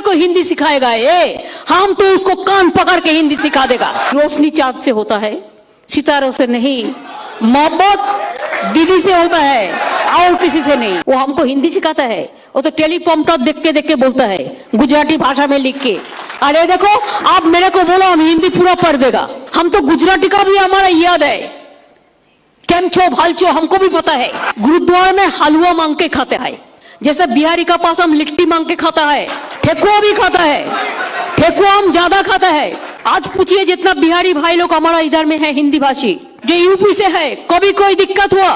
को हिंदी सिखाएगा ये? हम तो उसको कान पकड़ के हिंदी सिखा देगा। रोशनी चाँद से होता है, सितारों से नहीं। मोहब्बत दीदी से होता है और किसी से नहीं। वो हमको हिंदी सिखाता है, वो तो टेलीप्रॉम्प्टर देख के बोलता है, गुजराती भाषा में लिख के। अरे देखो, आप मेरे को बोलो, हम हिंदी पूरा पढ़ देगा। हम तो गुजराती का भी हमारा याद है, केम छो भालचो हमको भी पता है। गुरुद्वारा में हलवा मांग के खाते हैं, जैसे बिहारी का पास हम लिट्टी मांग के खाता है, ठेकुआ भी खाता है। ठेकुआ हम ज्यादा खाता है। आज पूछिए जितना बिहारी भाई लोग हमारा इधर में है हिंदी भाषी, जो यूपी से है, कभी कोई दिक्कत हुआ?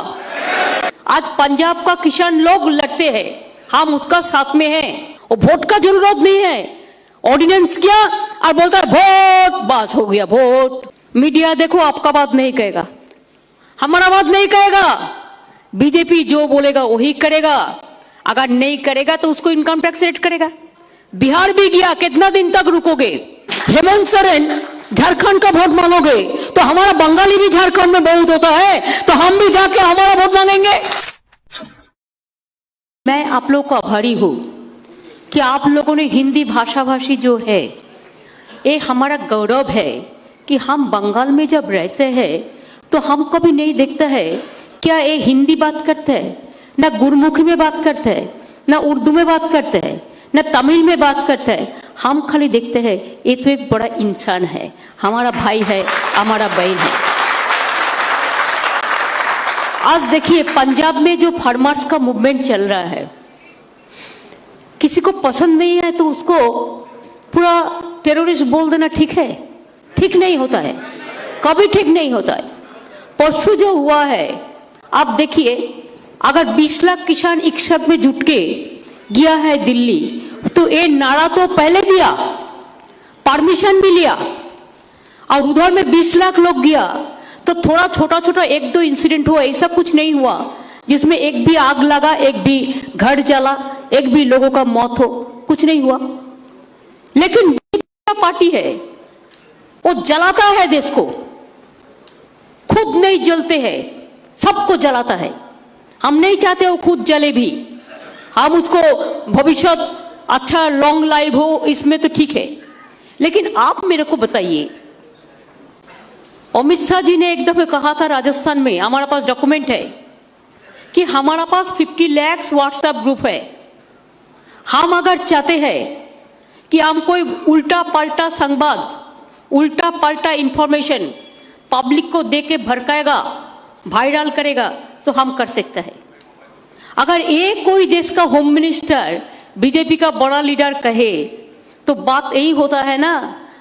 आज पंजाब का किसान लोग लड़ते हैं, हम उसका साथ में हैं। वो वोट का जरूरत नहीं है, ऑर्डिनेंस किया और बोलता है वोट, बस हो गया वोट। मीडिया देखो आपका बात नहीं कहेगा, हमारा बात नहीं कहेगा। बीजेपी जो बोलेगा वही करेगा, अगर नहीं करेगा तो उसको इनकम टैक्स रेट करेगा। बिहार भी गया, कितना दिन तक रुकोगे? हेमंत सोरेन झारखंड का वोट मांगोगे तो हमारा बंगाली भी झारखंड में बहुत होता है, तो हम भी जाके हमारा वोट मांगेंगे। मैं आप लोग को आभारी हूं कि आप लोगों ने हिंदी भाषा भाषी जो है, ये हमारा गौरव है कि हम बंगाल में जब रहते हैं तो हम कभी नहीं देखता है क्या ये हिंदी बात करते हैं, ना गुरमुखी में बात करते हैं, ना उर्दू में बात करते हैं, ना तमिल में बात करते हैं। हम खाली देखते हैं ये तो एक बड़ा इंसान है, हमारा भाई है, हमारा बहन है। आज देखिए पंजाब में जो फार्मर्स का मूवमेंट चल रहा है, किसी को पसंद नहीं है तो उसको पूरा टेररिस्ट बोल देना ठीक है? ठीक नहीं होता है, कभी ठीक नहीं होता है। परसों जो हुआ है, आप देखिए, अगर 20 लाख किसान एक साथ में जुट के गया है दिल्ली, तो ये नारा तो पहले दिया, परमिशन भी लिया, और उधर में 20 लाख लोग गया तो थोड़ा छोटा छोटा एक दो इंसिडेंट हुआ, ऐसा कुछ नहीं हुआ जिसमें एक भी आग लगा, एक भी घर जला, एक भी लोगों का मौत हो, कुछ नहीं हुआ। लेकिन पार्टी है, वो जलाता है देश को, खुद नहीं जलते हैं, सबको जलाता है। हम नहीं चाहते वो खुद जले भी, हम उसको भविष्य अच्छा लॉन्ग लाइफ हो, इसमें तो ठीक है। लेकिन आप मेरे को बताइए, अमित शाह जी ने एक दफे कहा था राजस्थान में, हमारा पास डॉक्यूमेंट है कि हमारा पास 50 लाख व्हाट्सएप ग्रुप है। हम अगर चाहते हैं कि हम कोई उल्टा पलटा संवाद, उल्टा पलटा इंफॉर्मेशन पब्लिक को दे के भड़काएगा, वायरल करेगा, तो हम कर सकते हैं। अगर एक कोई देश का होम मिनिस्टर बीजेपी का बड़ा लीडर कहे तो बात यही होता है ना,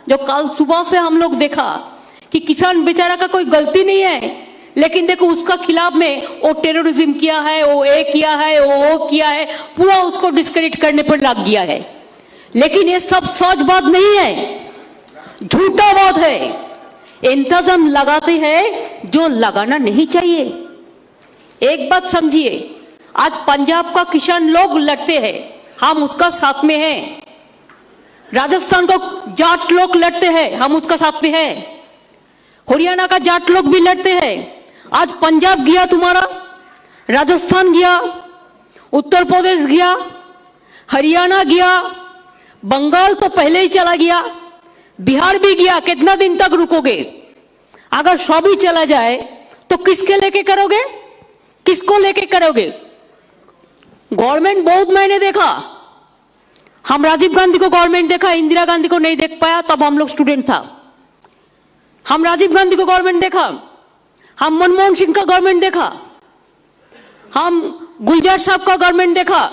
जो कल सुबह से हम लोग देखा कि किसान बेचारा का कोई गलती नहीं है, लेकिन देखो उसका खिलाफ में वो टेररिज्म किया है, वो ये किया है, वो किया है, पूरा उसको डिस्क्रेडिट करने पर लग गया है। लेकिन ये सब सच बात नहीं है, झूठा बात है। इंतजाम लगाते हैं जो लगाना नहीं चाहिए। एक बात समझिए, आज पंजाब का किसान लोग लड़ते हैं, हम उसका साथ में हैं। राजस्थान को जाट लोग लड़ते हैं, हम उसका साथ में हैं। हरियाणा का जाट लोग भी लड़ते हैं। आज पंजाब गया तुम्हारा, राजस्थान गया, उत्तर प्रदेश गया, हरियाणा गया, बंगाल तो पहले ही चला गया, बिहार भी गया। कितना दिन तक रुकोगे? अगर सौ भी चला जाए तो किसके लेके करोगे? किसको लेके करोगे? गवर्नमेंट बहुत मैंने देखा, हम राजीव गांधी को गवर्नमेंट देखा, इंदिरा गांधी को नहीं देख पाया, तब हम लोग स्टूडेंट था। हम राजीव गांधी को गवर्नमेंट देखा, हम मनमोहन सिंह का गवर्नमेंट देखा, हम गुलजार साहब का गवर्नमेंट देखा,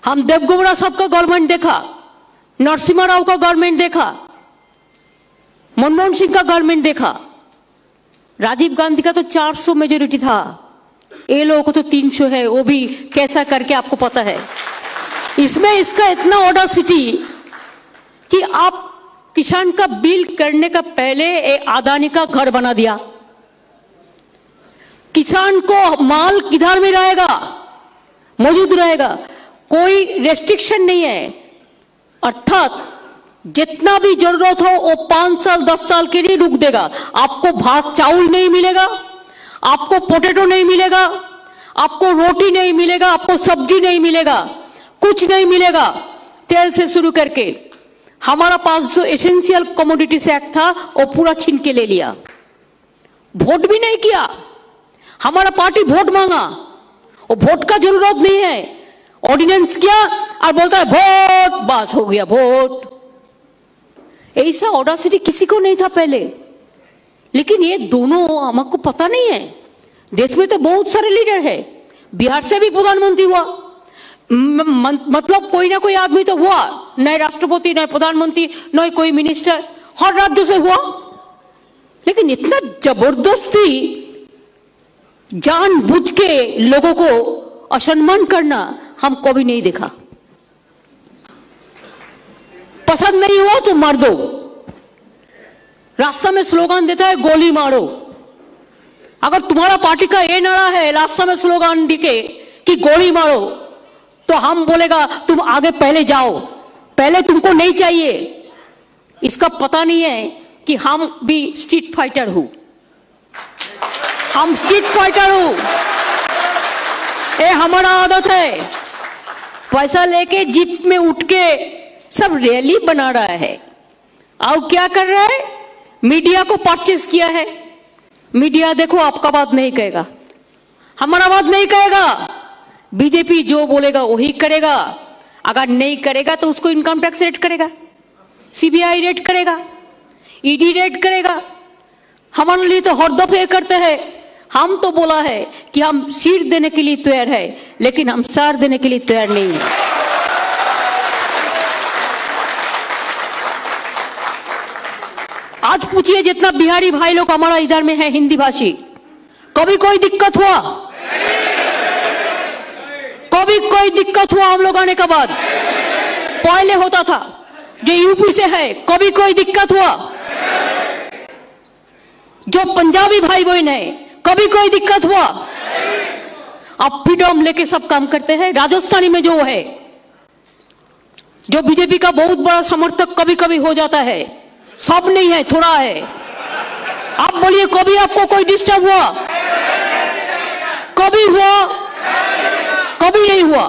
हम देवगौड़ा साहब का गवर्नमेंट देखा, नरसिम्हा राव का गवर्नमेंट देखा, मनमोहन सिंह का गवर्नमेंट देखा। राजीव गांधी का तो 400 मेजोरिटी था, ये लोगों को तो 300 है, वो भी कैसा करके आपको पता है। इसमें इसका इतना ऑडासिटी कि आप किसान का बिल करने का पहले अदानी का घर बना दिया। किसान को माल किधर में रहेगा? मौजूद रहेगा, कोई रेस्ट्रिक्शन नहीं है। अर्थात जितना भी जरूरत हो वो 5 साल 10 साल के लिए रुक देगा। आपको भात चावल नहीं मिलेगा, आपको पोटैटो नहीं मिलेगा, आपको रोटी नहीं मिलेगा, आपको सब्जी नहीं मिलेगा, कुछ नहीं मिलेगा। तेल से शुरू करके हमारा पास जो एसेंशियल कमोडिटीज एक्ट था वो पूरा छीन के ले लिया। वोट भी नहीं किया, हमारा पार्टी वोट मांगा, वो वोट का जरूरत नहीं है, ऑर्डिनेंस किया और बोलता है वोट, बस हो गया वोट। ऐसा ऑडासिटी किसी को नहीं था पहले। लेकिन ये दोनों हमको पता नहीं है। देश में तो बहुत सारे लीडर है, बिहार से भी प्रधानमंत्री हुआ, मतलब कोई ना कोई आदमी तो हुआ, नए राष्ट्रपति, नए प्रधानमंत्री, नए कोई मिनिस्टर, हर राज्य से हुआ। लेकिन इतना जबरदस्ती जानबूझ के लोगों को असम्मान करना हम कभी नहीं देखा। पसंद नहीं हुआ तो मार दो, रास्ता में स्लोगन देता है गोली मारो। अगर तुम्हारा पार्टी का ये नारा है, रास्ता में स्लोगन दिखे कि गोली मारो, तो हम बोलेगा तुम आगे पहले जाओ, पहले तुमको नहीं चाहिए। इसका पता नहीं है कि हम भी स्ट्रीट फाइटर हूं, हम स्ट्रीट फाइटर हूं। ये हमारा आदत है, पैसा लेके जीप में उठ के सब रैली बना रहा है। और क्या कर रहा है, मीडिया को परचेस किया है। मीडिया देखो आपका बात नहीं कहेगा, हमारा बात नहीं कहेगा, बीजेपी जो बोलेगा वही करेगा। अगर नहीं करेगा तो उसको इनकम टैक्स रेड करेगा, सीबीआई रेड करेगा, ईडी रेड करेगा। हमारे लिए तो हर दफे करते हैं। हम तो बोला है कि हम सीट देने के लिए तैयार है, लेकिन हम सार देने के लिए तैयार नहीं है। आज पूछिए जितना बिहारी भाई लोग हमारा इधर में है हिंदी भाषी, कभी कोई दिक्कत हुआ? कभी कोई दिक्कत हुआ हम लोग आने के बाद? पहले होता था। जो यूपी से है कभी कोई दिक्कत हुआ? जो पंजाबी भाई बहन है कभी कोई दिक्कत हुआ? अब फ्रीडम लेके सब काम करते हैं। राजस्थानी में जो है, जो बीजेपी का बहुत बड़ा समर्थक कभी कभी हो जाता है, सब नहीं है, थोड़ा है। आप बोलिए कभी आपको कोई डिस्टर्ब हुआ? कभी हुआ? कभी नहीं हुआ।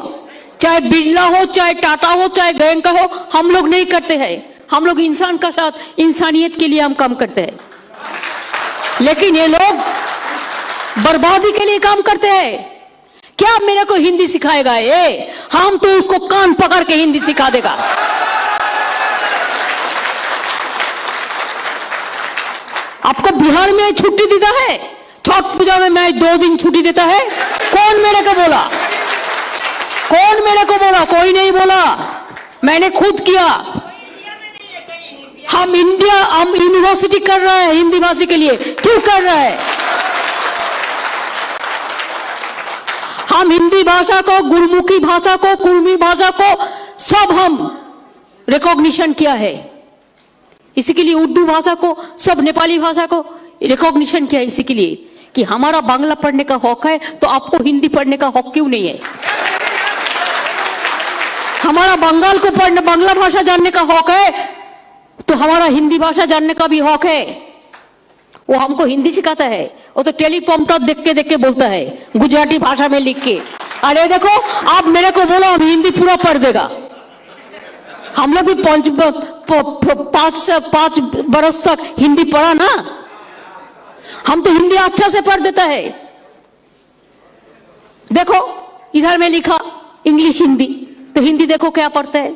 चाहे बिरला हो, चाहे टाटा हो, चाहे बैंक का हो, हम लोग नहीं करते हैं। हम लोग इंसान का साथ, इंसानियत के लिए हम काम करते हैं। लेकिन ये लोग बर्बादी के लिए काम करते हैं। क्या मेरे को हिंदी सिखाएगा ये? हम तो उसको कान पकड़ के हिंदी सिखा देगा। आपको बिहार में छुट्टी देता है, छठ पूजा में मैं 2 दिन छुट्टी देता है। कौन मेरे को बोला? कौन मेरे को बोला? कोई नहीं बोला, मैंने खुद किया। हम यूनिवर्सिटी कर रहे हैं हिंदी भाषी के लिए। क्यों कर रहे हैं? हम हिंदी भाषा को, गुरमुखी भाषा को, कुर्मी भाषा को सब हम रिकॉग्निशन किया है। इसी के लिए उर्दू भाषा को, सब नेपाली भाषा को रिकॉग्निशन किया है। इसी के लिए कि हमारा बांग्ला पढ़ने का हक है, तो आपको हिंदी पढ़ने का हक क्यों नहीं है? हमारा बंगाल को पढ़ने, बांग्ला भाषा जानने का हक है, तो हमारा हिंदी भाषा जानने का भी हक है। वो हमको हिंदी सिखाता है, वो तो टेलीप्रॉम्प्टर देख के बोलता है, गुजराती भाषा में लिख के। अरे देखो, आप मेरे को बोलो हम हिंदी पूरा पढ़ देगा। हम लोग भी 5 बरस तक हिंदी पढ़ा ना, हम तो हिंदी अच्छा से पढ़ देता है। देखो इधर में लिखा इंग्लिश हिंदी, तो हिंदी देखो क्या पढ़ता है।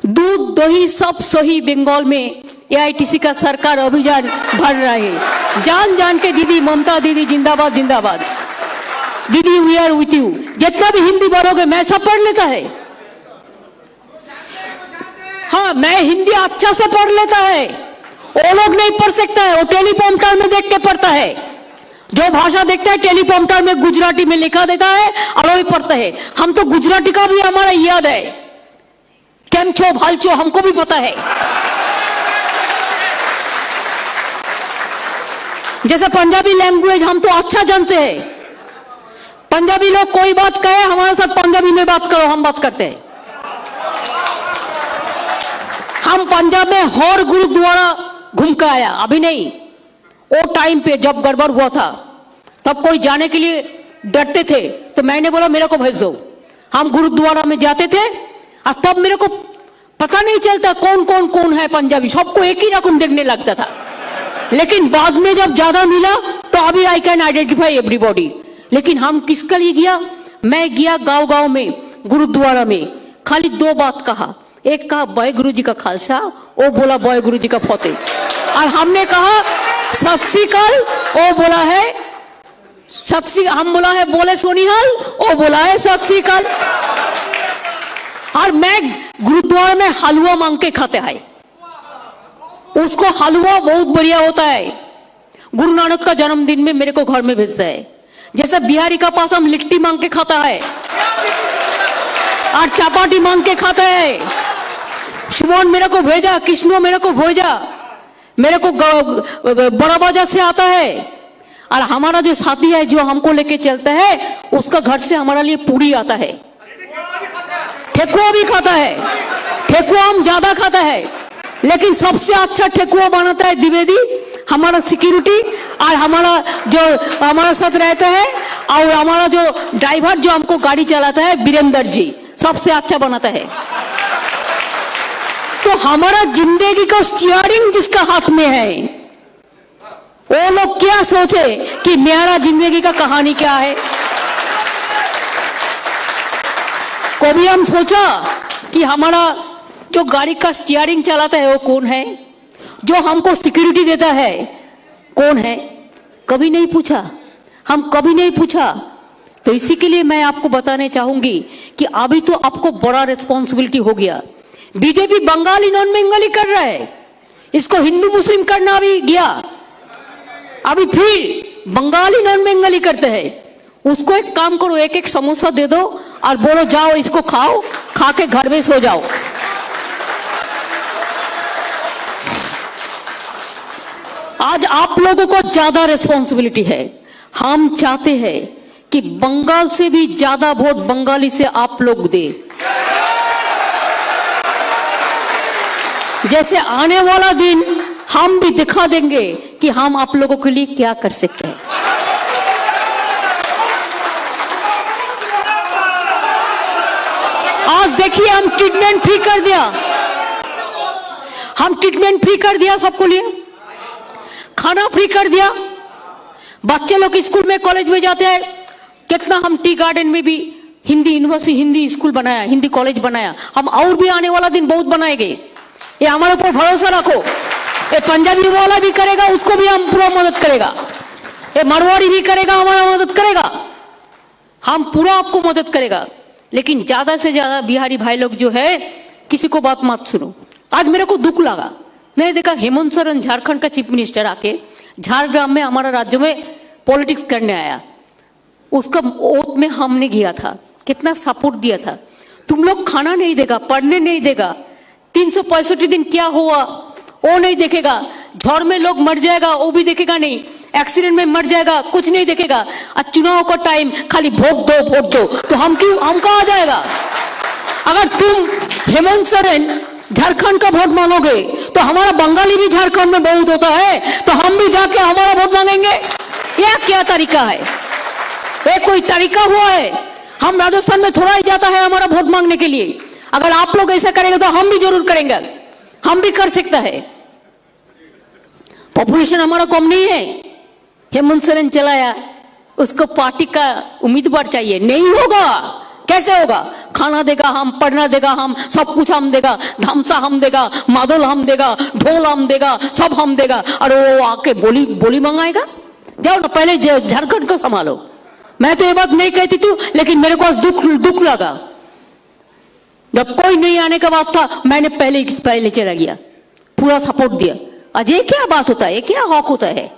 दूध दही सब सही बंगाल में एआईटीसी का सरकार अभियान भर रहा है। जान जान के दीदी, ममता दीदी जिंदाबाद जिंदाबाद, दीदी वी आर विथ यू। जितना भी हिंदी बोलोगे मैं सब पढ़ लेता है। हाँ, मैं हिंदी अच्छा से पढ़ लेता है, वो लोग नहीं पढ़ सकता है। वो टेलीप्रॉम्प्टर में देख के पढ़ता है। जो भाषा देखता है टेलीप्रॉम्प्टर में गुजराती में लिखा देता है और वही पढ़ता है। हम तो गुजराती का भी हमारा याद है, केम छो भाल छो हमको भी पता है। जैसे पंजाबी लैंग्वेज हम तो अच्छा जानते हैं। पंजाबी लोग कोई बात कहे हमारे साथ पंजाबी में बात करो, हम बात करते हैं। हम पंजाब में हर गुरुद्वारा घूम कर आया, अभी नहीं, वो टाइम पे जब गड़बड़ हुआ था तब कोई जाने के लिए डरते थे, तो मैंने बोला मेरे को भेज दो। हम गुरुद्वारा में जाते थे और तब मेरे को पता नहीं चलता कौन है पंजाबी, सबको एक ही रकम देखने लगता था। लेकिन बाद में जब ज्यादा मिला तो अभी आई कैन आइडेंटिफाई एवरीबॉडी। लेकिन हम किसके लिए गया? मैं गया गांव में गुरुद्वारा में, खाली दो बात कहा। एक कहा बॉय गुरु जी का खालसा, वो बोला बॉय गुरु जी का फतेह। और हमने कहा सत श्री अकाल, वो बोला है हम बोला है बोले सोनिहाल, वो बोला है सत श्री अकाल। और मैं गुरुद्वारा में हलवा मांग के खाते हैं, उसको हलवा बहुत बढ़िया होता है। गुरु नानक का जन्मदिन में मेरे को घर में भेजता है। जैसे बिहारी का पास हम लिट्टी मांग के खाता है और चपाटी मांग के खाता है। सुमन मेरे को भेजा, कृष्णो मेरे को भेजा, मेरे को बड़ा बाजार से आता है। और हमारा जो साथी है जो हमको लेके चलता है, उसका घर से हमारा लिए पूरी आता है, ठेकुआ भी खाता है। ठेकुआ हम ज्यादा खाता है, लेकिन सबसे अच्छा ठेकुआ बनाता है द्विवेदी, हमारा सिक्योरिटी। और हमारा जो हमारा साथ रहता है और हमारा जो ड्राइवर जो हमको गाड़ी चलाता है वीरेंद्र जी, सबसे अच्छा बनाता है। तो हमारा जिंदगी का स्टीयरिंग जिसका हाथ में है, वो लोग क्या सोचे कि मेरा जिंदगी का कहानी क्या है। कभी हम सोचा कि हमारा जो गाड़ी का स्टीयरिंग चलाता है वो कौन है, जो हमको सिक्योरिटी देता है कौन है? कभी नहीं पूछा, हम कभी नहीं पूछा। तो इसी के लिए मैं आपको बताने चाहूंगी कि अभी तो आपको बड़ा रिस्पॉन्सिबिलिटी हो गया। बीजेपी बंगाली नॉन बंगाली कर रहा है, इसको हिंदू मुस्लिम करना भी गया, अभी फिर बंगाली नॉन बंगाली करते हैं। उसको एक काम करो, एक समोसा दे दो और बोलो जाओ इसको खाओ, खा के घर में सो जाओ। आज आप लोगों को ज्यादा रिस्पॉन्सिबिलिटी है। हम चाहते हैं कि बंगाल से भी ज्यादा वोट बंगाली से आप लोग दे। जैसे आने वाला दिन हम भी दिखा देंगे कि हम आप लोगों के लिए क्या कर सकते हैं। आज देखिए हम ट्रीटमेंट फ्री कर दिया, हम ट्रीटमेंट फ्री कर दिया सबको लिए, खाना फ्री कर दिया। बच्चे लोग स्कूल में कॉलेज में जाते हैं, कितना हम टी गार्डन में भी हिंदी यूनिवर्सिटी, हिंदी स्कूल बनाया, हिंदी कॉलेज बनाया। हम और भी आने वाला दिन बहुत बनाएंगे, ये हमारे ऊपर भरोसा रखो। ये पंजाबी वाला भी करेगा, उसको भी हम पूरा मदद करेगा। ये मारवाड़ी भी करेगा, हमारा मदद करेगा, हम पूरा आपको मदद करेगा। लेकिन ज्यादा से ज्यादा बिहारी भाई लोग जो है, किसी को बात मत सुनो। आज मेरे को दुख लगा, मैंने देखा हेमंत सोरेन झारखंड का चीफ मिनिस्टर आके झारग्राम में हमारा राज्य में पॉलिटिक्स करने आया। उसका वोट में हमने गया था, कितना सपोर्ट दिया था। तुम लोग खाना नहीं देगा, पढ़ने नहीं देगा, 365 दिन क्या हुआ वो नहीं देखेगा, झड़ में लोग मर जाएगा वो भी देखेगा नहीं, एक्सीडेंट में मर जाएगा कुछ नहीं देखेगा। और चुनाव का टाइम खाली वोट दो, तो हम कहाँ जाएगा? अगर तुम हेमंत सोरेन झारखंड का वोट मांगोगे तो हमारा बंगाली भी झारखंड में बहुत होता है, तो हम भी जाके हमारा वोट मांगेंगे। यह क्या तरीका है? ये कोई तरीका हुआ है? हम राजस्थान में थोड़ा ही जाता है हमारा वोट मांगने के लिए। अगर आप लोग ऐसा करेंगे तो हम भी जरूर करेंगे, हम भी कर सकता है। पॉपुलेशन हमारा कम नहीं है। हेमंत सोरेन चलाया, उसको पार्टी का उम्मीदवार चाहिए, नहीं होगा। कैसे होगा? खाना देगा हम, पढ़ना देगा हम, सब कुछ हम देगा, धमसा हम देगा, मादल हम देगा, ढोल हम देगा, सब हम देगा। और वो आके बोली मंगाएगा? जाओ ना पहले झारखंड को संभालो। मैं तो ये बात नहीं कहती थी, लेकिन मेरे को आज दुख लगा। जब कोई नहीं आने का बात था, मैंने पहले चला गया, पूरा सपोर्ट दिया। आज ये क्या बात होता है? ये क्या हक होता है?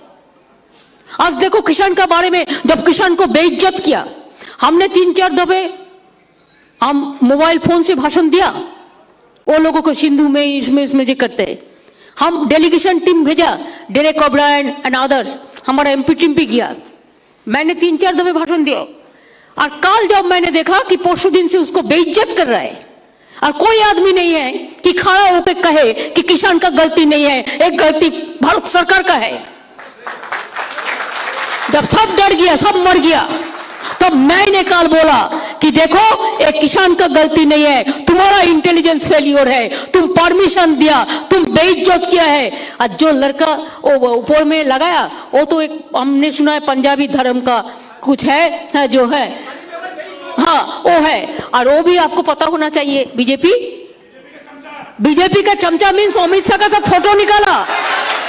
आज देखो किसान का बारे में, जब किसान को बेइज्जत किया, हमने 3-4 दफे हम मोबाइल फोन से भाषण दिया। वो लोगों को सिंधु में इसमें जो करते हैं, हम डेलीगेशन टीम भेजा, डेरेक ओब्रायन एंड अदर्स, हमारा एमपी टीम भी गया। मैंने 3-4 दफे भाषण दिया। और कल जब मैंने देखा कि परसों दिन से उसको बेइज्जत कर रहा है, और कोई आदमी नहीं है कि खड़ा होकर कहे कि किसान का गलती नहीं है, एक गलती भारत सरकार का है। जब सब डर गया, सब मर गया, तब मैंने कल बोला कि देखो एक किसान का गलती नहीं है, तुम्हारा इंटेलिजेंस फेलियर है, तुम परमिशन दिया, तुम बेइज्जत किया है। और जो लड़का ऊपर में लगाया वो तो एक हमने सुना है पंजाबी धर्म का कुछ है जो है, हाँ वो है। और वो भी आपको पता होना चाहिए, बीजेपी का चमचा मीन्स अमित शाह के साथ फोटो निकाला,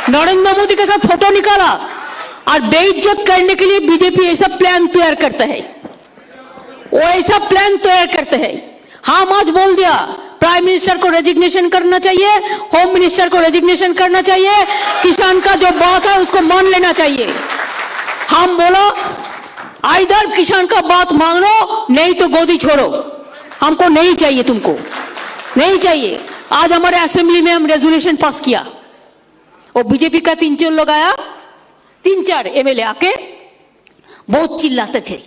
नरेंद्र मोदी के साथ फोटो निकाला, और बेइज्जत करने के लिए बीजेपी ऐसा प्लान तैयार करता है, वो ऐसा प्लान तैयार करते हैं। हम आज बोल दिया प्राइम मिनिस्टर को रेजिग्नेशन करना चाहिए, होम मिनिस्टर को रेजिग्नेशन करना चाहिए, किसान का जो बात है उसको मान लेना चाहिए। हम बोलो इधर किसान का बात मान लो, नहीं तो गोदी छोड़ो, हमको नहीं चाहिए, तुमको नहीं चाहिए। आज हमारे असेंबली में हम रेजोल्यूशन पास किया, वो बीजेपी का 3-4 लोग आया, 3-4 एमएलए आके बहुत चिल्लाते थे,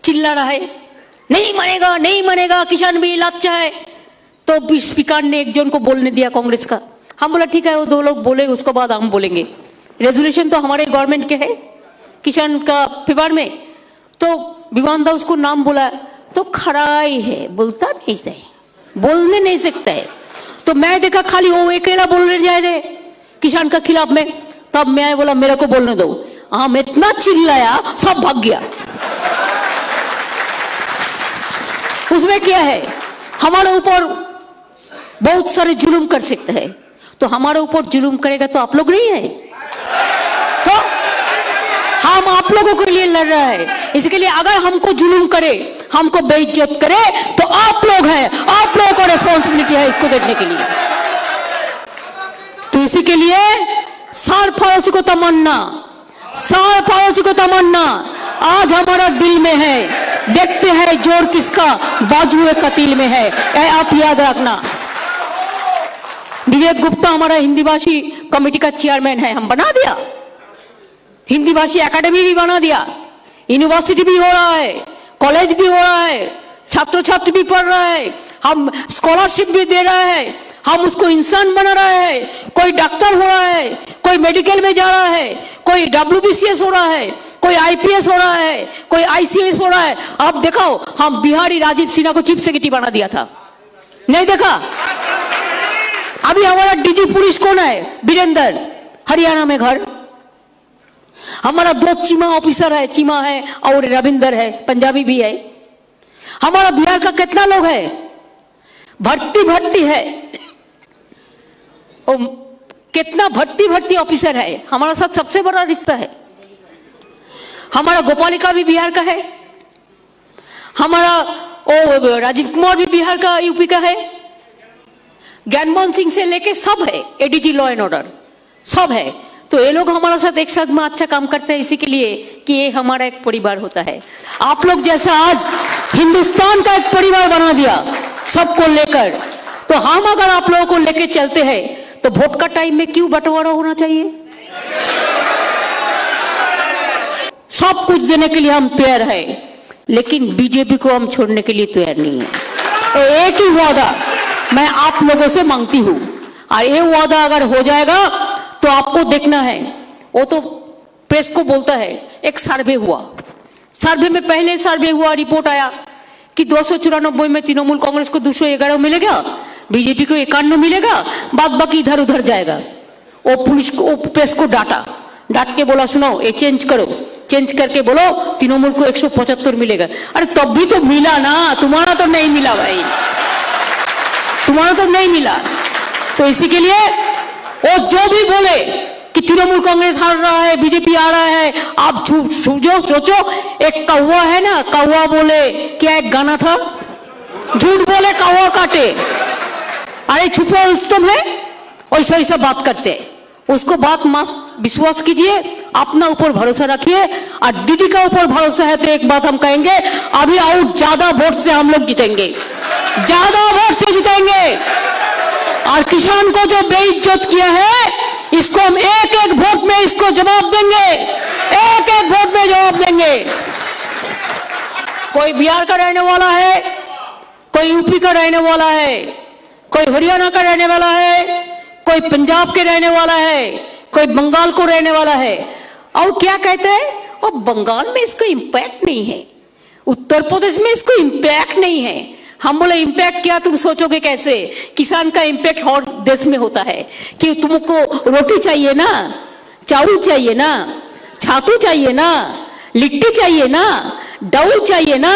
चिल्ला रहा है नहीं मानेगा नहीं मानेगा, किसान भी लाचा है। तो स्पीकर ने एक जन को बोलने दिया कांग्रेस का, हम बोला ठीक है वो 2 लोग बोले उसके बाद हम बोलेंगे, रेजोल्यूशन तो हमारे गवर्नमेंट के है किसान का फेवर में। तो विमान दा उसको नाम बोला तो खड़ा ही है, बोलता नहीं है, बोलने नहीं सकता है। तो मैं देखा खाली वो अकेला बोलने जा रहे किसान का खिलाफ में, तब मैं बोला मेरे को बोलने दो। हम इतना चिल्लाया सब भाग गया। उसमें क्या है, हमारे ऊपर बहुत सारे जुल्म कर सकते हैं, तो हमारे ऊपर जुल्म करेगा तो आप लोग नहीं है, तो हम आप लोगों के लिए लड़ रहा है। इसके लिए अगर हमको जुल्म करे, हमको बेइज्जत करे, तो आप लोग हैं, आप लोगों को रिस्पॉन्सिबिलिटी है इसको देखने के लिए। तो इसी के लिए सार पड़ोसी को तमन्ना, सार पड़ोसी को तमन्ना आज हमारा दिल में है, देखते हैं जोर किसका बाजुए कतील में है, आप याद रखना। विवेक गुप्ता हमारा हिंदी भाषी कमेटी का चेयरमैन है, हम बना दिया, हिंदी भाषी एकेडमी भी बना दिया, यूनिवर्सिटी भी हो रहा है, कॉलेज भी हो रहा है, छात्र छात्र भी पढ़ रहा है, हम स्कॉलरशिप भी दे रहा है, हम उसको इंसान बना रहा है। कोई डॉक्टर हो रहा है, कोई मेडिकल में जा रहा है, कोई WBCS हो रहा है, कोई IPS हो रहा है, कोई ICS हो रहा है। आप देखो हम बिहारी राजीव सिन्हा को चीफ सेक्रेटरी बना दिया था, नहीं देखा? अभी हमारा DG पुलिस कौन है? वीरेंद्र, हरियाणा में घर। हमारा 2 चीमा ऑफिसर है, चीमा है और रविंदर है, पंजाबी भी है। हमारा बिहार का कितना लोग है? भर्ती है, कितना भर्ती ऑफिसर है, हमारा साथ सबसे बड़ा रिश्ता है। हमारा गोपालिका भी बिहार का है, हमारा राजीव कुमार भी बिहार का, यूपी का है, ज्ञानमोहन सिंह से लेके सब है, ADG लॉ एंड ऑर्डर सब है। तो ये लोग हमारे साथ एक साथ में अच्छा काम करते हैं, इसी के लिए कि ये हमारा एक परिवार होता है। आप लोग जैसा आज हिंदुस्तान का एक परिवार बना दिया सबको लेकर, तो हम अगर आप लोगों को लेकर चलते हैं तो वोट का टाइम में क्यों बंटवारा होना चाहिए? सब कुछ देने के लिए हम तैयार है, लेकिन बीजेपी को हम छोड़ने के लिए तैयार नहीं है। तो एक ही वादा मैं आप लोगों से मांगती हूं, और ये वादा अगर हो जाएगा तो आपको देखना है। वो तो प्रेस को बोलता है, एक सर्वे हुआ, सर्वे में पहले सर्वे हुआ, रिपोर्ट आया कि 294 में तृणमूल कांग्रेस को 211 मिलेगा, बीजेपी को 51 मिलेगा, बाद बाकी इधर उधर जाएगा। वो पुलिस को, वो प्रेस को डांट के बोला सुनो ये चेंज करो, चेंज करके बोलो तृणमूल को 175 मिलेगा। अरे तब भी तो मिला ना, तुम्हारा तो नहीं मिला भाई, तुम्हारा तो नहीं मिला। तो इसी के लिए वो जो भी बोले कि तृणमूल कांग्रेस हार रहा है, बीजेपी आ रहा है, आप सोचो एक कौवा है ना, कौवा बोले, क्या एक गाना था, झूठ बोले कौवा काटे, अरे छुपो रुस्तम है, वैसा ऐसा बात करते हैं। उसको बात विश्वास कीजिए, अपना ऊपर भरोसा रखिए, और दीदी का ऊपर भरोसा है तो एक बात हम कहेंगे, अभी और ज्यादा वोट से हम लोग जीतेंगे, ज्यादा वोट से जीतेंगे। और किसान को जो बेइज्जत किया है, इसको हम एक एक वोट में इसको जवाब देंगे, एक एक वोट में जवाब देंगे। कोई बिहार का रहने वाला है, कोई यूपी का रहने वाला है, कोई हरियाणा का रहने वाला है, कोई पंजाब के रहने वाला है, कोई बंगाल को रहने वाला है। और क्या कहते हैं, वो बंगाल में इसका इंपैक्ट नहीं है, उत्तर प्रदेश में इसको इम्पैक्ट नहीं है। हम बोले इम्पैक्ट क्या, तुम सोचोगे कैसे? किसान का इम्पैक्ट हर देश में होता है कि तुमको रोटी चाहिए ना, चावल चाहिए ना, छातू चाहिए ना, लिट्टी चाहिए ना, डाउल चाहिए ना,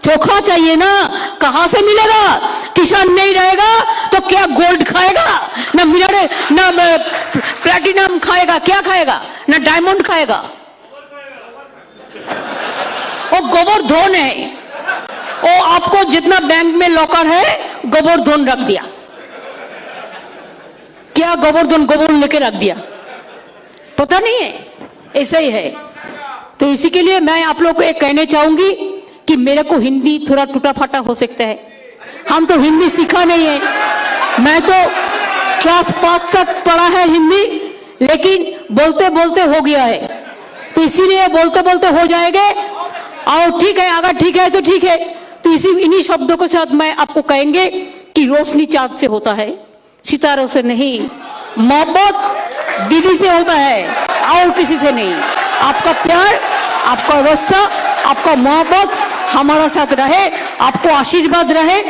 चोखा चाहिए ना, कहां से मिलेगा? किसान नहीं रहेगा तो क्या गोल्ड खाएगा? ना मिनरल, ना प्लैटिनम खाएगा, क्या खाएगा? ना डायमंड खाएगा। वो गोवर्धन है, वो आपको जितना बैंक में लॉकर है गोवर्धन रख दिया। क्या गोवर्धन लेके रख दिया? पता नहीं है, ऐसा ही है। तो इसी के लिए मैं आप लोग को एक कहने चाहूंगी कि मेरे को हिंदी थोड़ा टूटा फाटा हो सकता है, हम तो हिंदी सीखा नहीं है। मैं तो क्लास 5 तक पढ़ा है हिंदी, लेकिन बोलते बोलते हो गया है, तो इसीलिए बोलते बोलते हो जाएंगे। और ठीक है, अगर ठीक है तो ठीक है। तो इन्हीं शब्दों के साथ मैं आपको कहेंगे कि रोशनी चाँद से होता है, सितारों से नहीं। मोहब्बत दीदी से होता है और किसी से नहीं। आपका प्यार, आपका रिश्ता, आपका मोहब्बत हमारा साथ रहे, आपको आशीर्वाद रहे,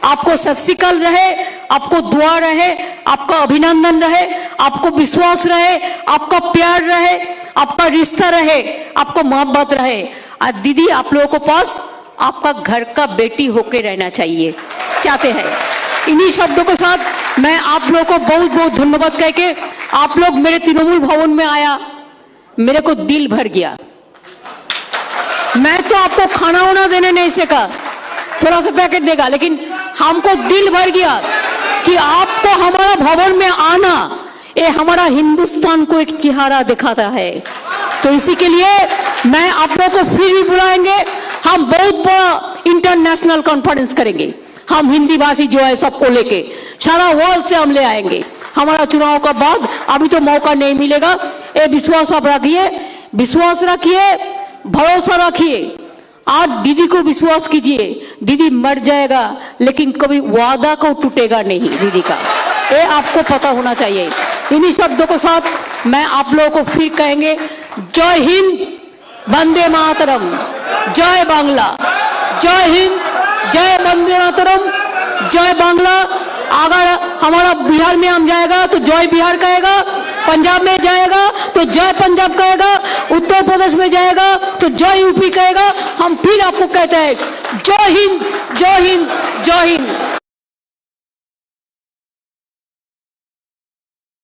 आपको सत श्री अकाल रहे, आपको दुआ रहे, आपका अभिनंदन रहे, आपको विश्वास रहे, आपका प्यार रहे, आपका रिश्ता रहे, आपको मोहब्बत रहे। और दीदी आप लोगों को पास आपका घर का बेटी होके रहना चाहिए, चाहते हैं। इन्हीं शब्दों के साथ मैं आप लोगों को बहुत बहुत धन्यवाद कह के, आप लोग मेरे तृणमूल भवन में आया, मेरे को दिल भर गया। मैं तो आपको खाना वाना देने नहीं सका, थोड़ा सा पैकेट देगा, लेकिन हमको दिल भर गया कि आपको हमारा भवन में आना, ये हमारा हिंदुस्तान को एक चेहरा दिखाता है। तो इसी के लिए मैं आप लोगों को फिर भी बुलाएंगे। हम बहुत बड़ा इंटरनेशनल कॉन्फ्रेंस करेंगे, हम हिंदी भाषी जो है सबको लेके सारा वर्ल्ड से हम ले आएंगे। हमारा चुनाव का बाद अभी तो मौका नहीं मिलेगा, ये विश्वास आप रखिए, विश्वास रखिए, भरोसा रखिए। आज दीदी को विश्वास कीजिए, दीदी मर जाएगा लेकिन कभी वादा को टूटेगा नहीं दीदी का, ये आपको पता होना चाहिए। इन्हीं शब्दों के साथ मैं आप लोगों को फिर कहेंगे, जय हिंद, वंदे मातरम, जय बांग्ला। जय हिंद, जय वंदे मातरम, जय बांग्ला। अगर हमारा बिहार में हम जाएगा तो जय बिहार कहेगा, पंजाब में जाएगा तो जय पंजाब कहेगा, उत्तर प्रदेश में जाएगा तो जय यूपी कहेगा। हम फिर आपको कहते हैं, जय हिंद, जय हिंद, जय हिंद।